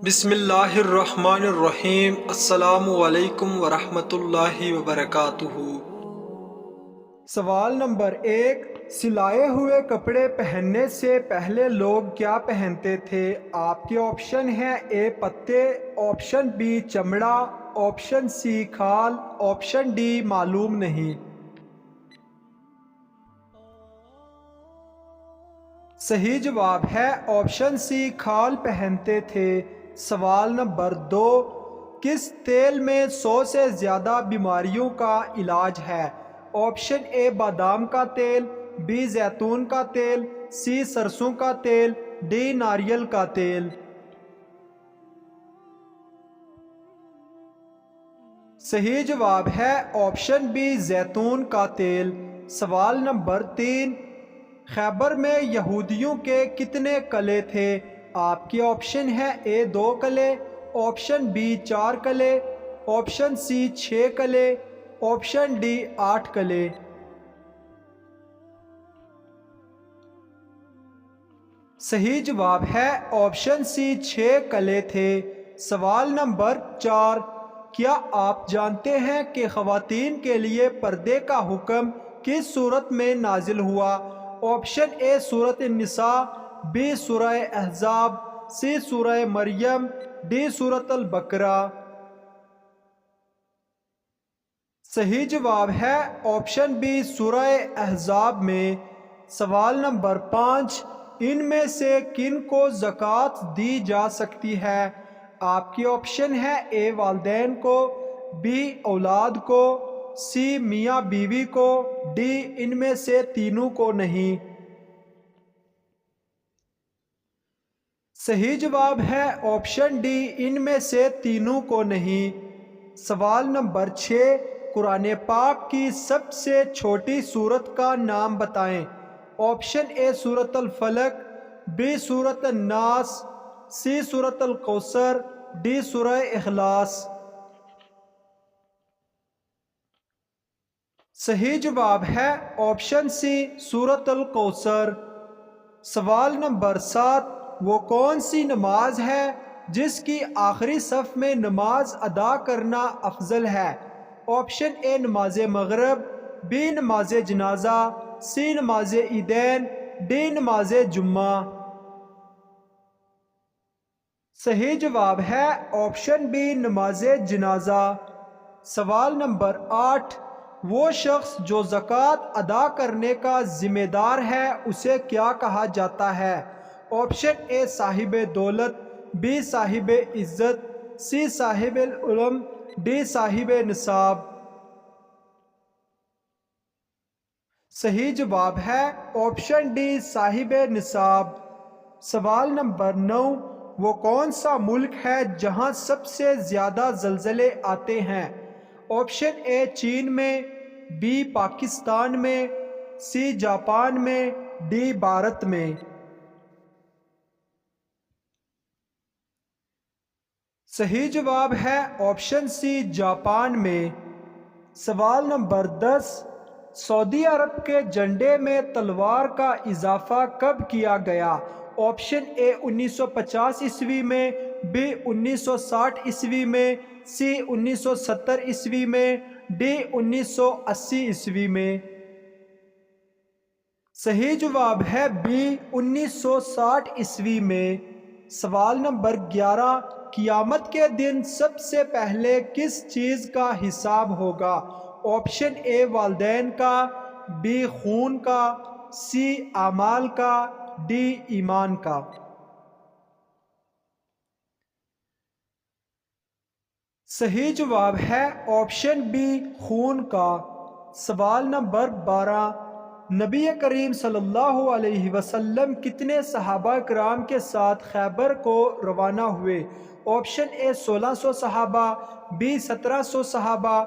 بسم اللہ الرحمن الرحیم۔ السلام علیکم ورحمۃ اللہ وبرکاتہ۔ سوال نمبر 1، سلائے ہوئے کپڑے پہننے سے پہلے لوگ کیا پہنتے تھے؟ آپ کے آپشن ہیں: اے پتے، آپشن بی چمڑا، آپشن سی کھال، آپشن ڈی معلوم نہیں۔ صحیح جواب ہے آپشن سی کھال پہنتے تھے۔ سوال نمبر 2، کس تیل میں 100 سے زیادہ بیماریوں کا علاج ہے؟ آپشن اے بادام کا تیل، بی زیتون کا تیل، سی سرسوں کا تیل، ڈی ناریل کا تیل۔ صحیح جواب ہے آپشن بی زیتون کا تیل۔ سوال نمبر 3، خیبر میں یہودیوں کے کتنے قلعے تھے؟ آپ کے آپشن ہیں: اے 2 قلعے، آپشن بی 4 قلعے، آپشن سی 6 قلعے، آپشن ڈی 8 قلعے۔ صحیح جواب ہے آپشن سی 6 قلعے تھے۔ سوال نمبر 4، کیا آپ جانتے ہیں کہ خواتین کے لیے پردے کا حکم کس صورت میں نازل ہوا؟ آپشن اے سورۃ النساء، بی سورہ احزاب، سی سورہ مریم، ڈی سورۃ البقرہ۔ صحیح جواب ہے آپشن بی سورہ احزاب میں۔ سوال نمبر 5، ان میں سے کن کو زکوٰۃ دی جا سکتی ہے؟ آپ کی آپشن ہے: اے والدین کو، بی اولاد کو، سی میاں بیوی کو، ڈی ان میں سے تینوں کو نہیں۔ صحیح جواب ہے آپشن ڈی ان میں سے تینوں کو نہیں۔ سوال نمبر 6، قرآن پاک کی سب سے چھوٹی سورت کا نام بتائیں۔ آپشن اے سورۃ الفلق، بی سورۃ الناس، سی سورۃ الکوثر، ڈی سورہ اخلاص۔ صحیح جواب ہے آپشن سی سورۃ الکوثر۔ سوال نمبر 7، وہ کون سی نماز ہے جس کی آخری صف میں نماز ادا کرنا افضل ہے؟ آپشن اے نماز مغرب، بی نماز جنازہ، سی نماز عیدین، ڈی نماز جمعہ۔ صحیح جواب ہے آپشن بی نماز جنازہ۔ سوال نمبر 8، وہ شخص جو زکوٰۃ ادا کرنے کا ذمہ دار ہے اسے کیا کہا جاتا ہے؟ آپشن اے صاحب دولت، بی صاحب عزت، سی صاحب العلم، ڈی صاحب نصاب۔ صحیح جواب ہے آپشن ڈی صاحب نصاب۔ سوال نمبر 9، وہ کون سا ملک ہے جہاں سب سے زیادہ زلزلے آتے ہیں؟ آپشن اے چین میں، بی پاکستان میں، سی جاپان میں، ڈی بھارت میں۔ صحیح جواب ہے آپشن سی جاپان میں۔ سوال نمبر 10، سعودی عرب کے جھنڈے میں تلوار کا اضافہ کب کیا گیا؟ آپشن اے 1950 عیسوی میں، بی 1960 عیسوی میں، سی 1970 عیسوی میں، ڈی 1980 عیسوی میں۔ صحیح جواب ہے بی 1960 عیسوی میں۔ سوال نمبر 11، قیامت کے دن سب سے پہلے کس چیز کا حساب ہوگا؟ آپشن اے والدین کا، بی خون کا، سی اعمال کا، ڈی ایمان کا۔ صحیح جواب ہے آپشن بی خون کا۔ سوال نمبر 12، نبی کریم صلی اللہ علیہ وسلم کتنے صحابہ کرام کے ساتھ خیبر کو روانہ ہوئے؟ آپشن اے 1600 صحابہ، بی 1700 صحابہ،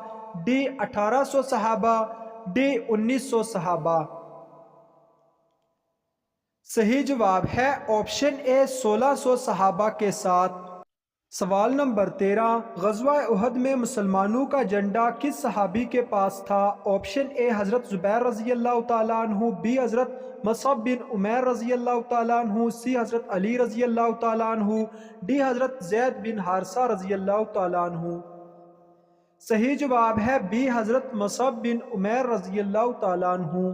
ڈی 1800 صحابہ، ڈی 1900 صحابہ۔ صحیح جواب ہے آپشن اے 1600 صحابہ کے ساتھ۔ سوال نمبر 13، غزوہ احد میں مسلمانوں کا جھنڈا کس صحابی کے پاس تھا؟ آپشن اے حضرت زبیر رضی اللہ تعالیٰ عنہ، بی حضرت مصعب بن عمیر رضی اللہ تعالیٰ عنہ، سی حضرت علی رضی اللہ تعالیٰ عنہ، ڈی حضرت زید بن حارثہ رضی اللہ تعالیٰ عنہ۔ صحیح جواب ہے بی حضرت مصعب بن عمیر رضی اللہ تعالیٰ عنہ۔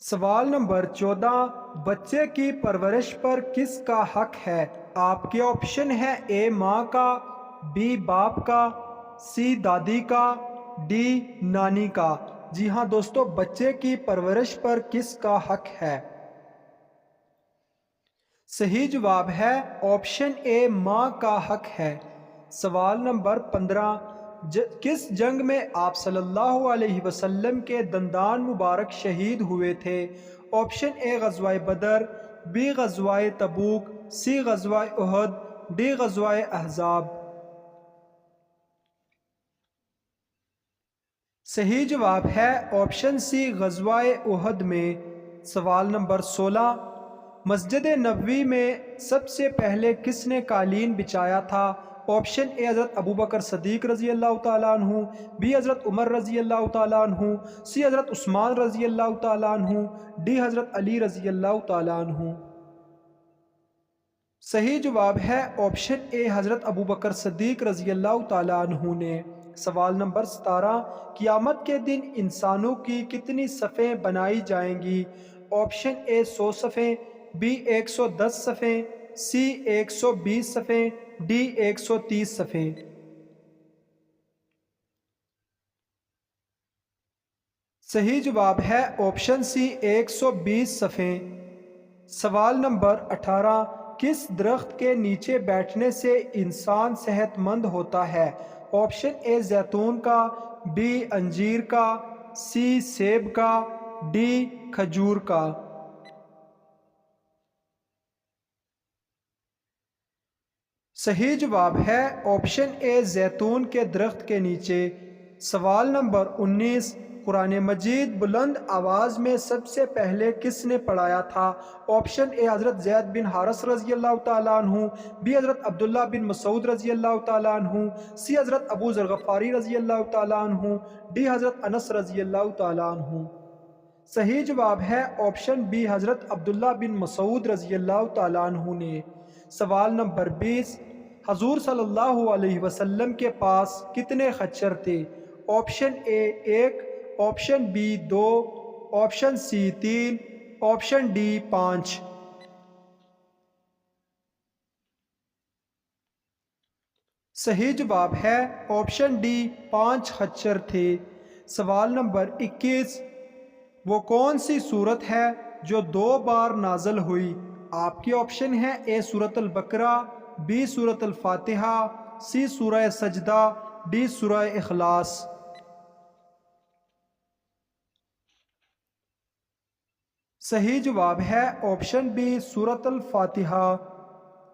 سوال نمبر 14، بچے کی پرورش پر کس کا حق ہے؟ آپ کے آپشن ہیں اے ماں کا، بی باپ کا، سی دادی کا، ڈی نانی کا۔ جی ہاں دوستو، بچے کی پرورش پر کس کا حق ہے؟ صحیح جواب ہے آپشن اے ماں کا حق ہے۔ سوال نمبر 15، کس جنگ میں آپ صلی اللہ علیہ وسلم کے دندان مبارک شہید ہوئے تھے؟ آپشن اے غزوہ بدر، بی غزوہ تبوک، سی غزوہ احد، ڈی غزوہ احزاب۔ صحیح جواب ہے آپشن سی غزوہ احد میں۔ سوال نمبر 16، مسجد نبوی میں سب سے پہلے کس نے قالین بچھایا تھا؟ آپشن اے حضرت ابوبکر صدیق رضی اللہ تعالیٰ عنہ، بی حضرت عمر رضی اللہ تعالیٰ عنہ، سی حضرت عثمان رضی اللہ تعالیٰ عنہ، ڈی حضرت علی رضی اللہ تعالیٰ عنہ۔ صحیح جواب ہے آپشن اے حضرت ابوبکر صدیق رضی اللہ تعالیٰ عنہ نے۔ سوال نمبر 17، قیامت کے دن انسانوں کی کتنی صفیں بنائی جائیں گی؟ آپشن اے 100 صفیں، بی 110 صفیں، سی 120 صفیں، ڈی 130 صفیں۔ صحیح جواب ہے آپشن سی 120 صفیں۔ سوال نمبر 18، کس درخت کے نیچے بیٹھنے سے انسان صحت مند ہوتا ہے؟ آپشن اے زیتون کا، بی انجیر کا، سی سیب کا، ڈی کھجور کا۔ صحیح جواب ہے آپشن اے زیتون کے درخت کے نیچے۔ سوال نمبر 19، قرآن مجید بلند آواز میں سب سے پہلے کس نے پڑھایا تھا؟ آپشن اے حضرت زید بن حارث رضی اللہ تعالیٰ عنہ، بی حضرت عبداللہ بن مسعود رضی اللہ تعالیٰ عنہ، سی حضرت ابو ذر غفاری رضی اللہ تعالیٰ عنہ، ڈی حضرت انس رضی اللہ تعالیٰ عنہ۔ صحیح جواب ہے آپشن بی حضرت عبداللہ بن مسعود رضی اللہ تعالیٰ عنہ نے۔ سوال نمبر 20، حضور صلی اللہ علیہ وسلم کے پاس کتنے خچر تھے؟ Option A 1، option B 2، option C 3، option D 5۔ صحیح جواب ہے آپشن ڈی 5 خچر تھے۔ سوال نمبر 21، وہ کون سی صورت ہے جو 2 بار نازل ہوئی؟ آپ کے آپشن ہیں اے سورۃ البقرہ، بی سورۃ الفاتحہ، سی سورہ سجدہ، ڈی سورہ اخلاص۔ صحیح جواب ہے آپشن بی سورۃ الفاتحہ۔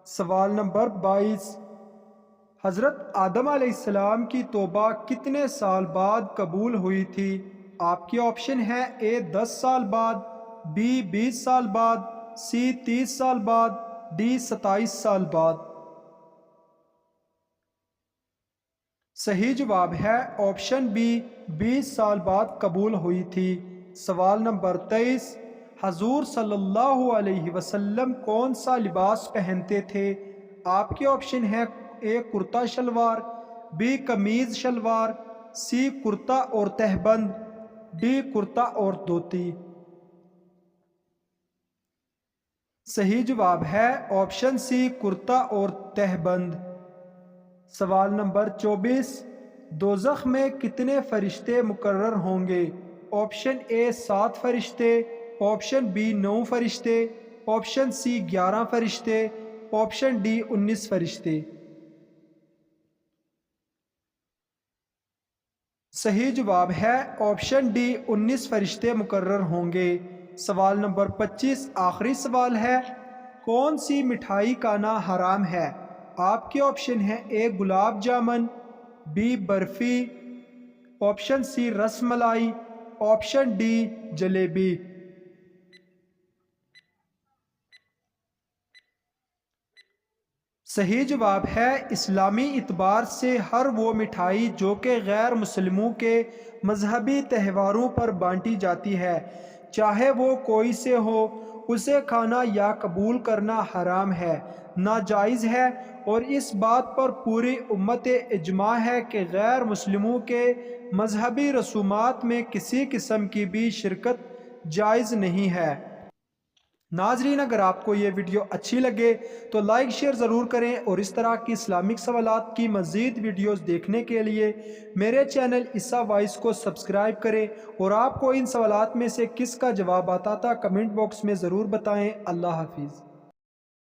سوال نمبر 22، حضرت آدم علیہ السلام کی توبہ کتنے سال بعد قبول ہوئی تھی؟ آپ کے آپشن ہیں اے 10 سال بعد، بی 20 سال بعد، سی 30 سال بعد، ڈی 27 سال بعد۔ صحیح جواب ہے آپشن بی 20 سال بعد قبول ہوئی تھی۔ سوال نمبر 23، حضور صلی اللہ علیہ وسلم کون سا لباس پہنتے تھے؟ آپ کے آپشن ہیں اے کرتا شلوار، بی قمیض شلوار، سی کرتا اور تہبند، ڈی کرتا اور دھوتی۔ صحیح جواب ہے آپشن سی کرتا اور تہبند۔ سوال نمبر 24، دوزخ میں کتنے فرشتے مقرر ہوں گے؟ آپشن اے 7 فرشتے، آپشن بی 9 فرشتے، آپشن سی 11 فرشتے، آپشن ڈی 19 فرشتے۔ صحیح جواب ہے آپشن ڈی 19 فرشتے مقرر ہوں گے۔ سوال نمبر 25 آخری سوال ہے، کون سی مٹھائی کھانا حرام ہے؟ آپ کے آپشن ہیں A gulab jamun, B barfi, option C rasmalai, option D jalebi. صحیح جواب ہے اسلامی اعتبار سے ہر وہ مٹھائی جو کہ غیر مسلموں کے مذہبی تہواروں پر بانٹی جاتی ہے، چاہے وہ کوئی سے ہو، اسے کھانا یا قبول کرنا حرام ہے، ناجائز ہے، اور اس بات پر پوری امت اجماع ہے کہ غیر مسلموں کے مذہبی رسومات میں کسی قسم کی بھی شرکت جائز نہیں ہے۔ ناظرین، اگر آپ کو یہ ویڈیو اچھی لگے تو لائک شیئر ضرور کریں، اور اس طرح کی اسلامک سوالات کی مزید ویڈیوز دیکھنے کے لیے میرے چینل عیسیٰ وائس کو سبسکرائب کریں، اور آپ کو ان سوالات میں سے کس کا جواب آتا تھا کمنٹ باکس میں ضرور بتائیں۔ اللہ حافظ۔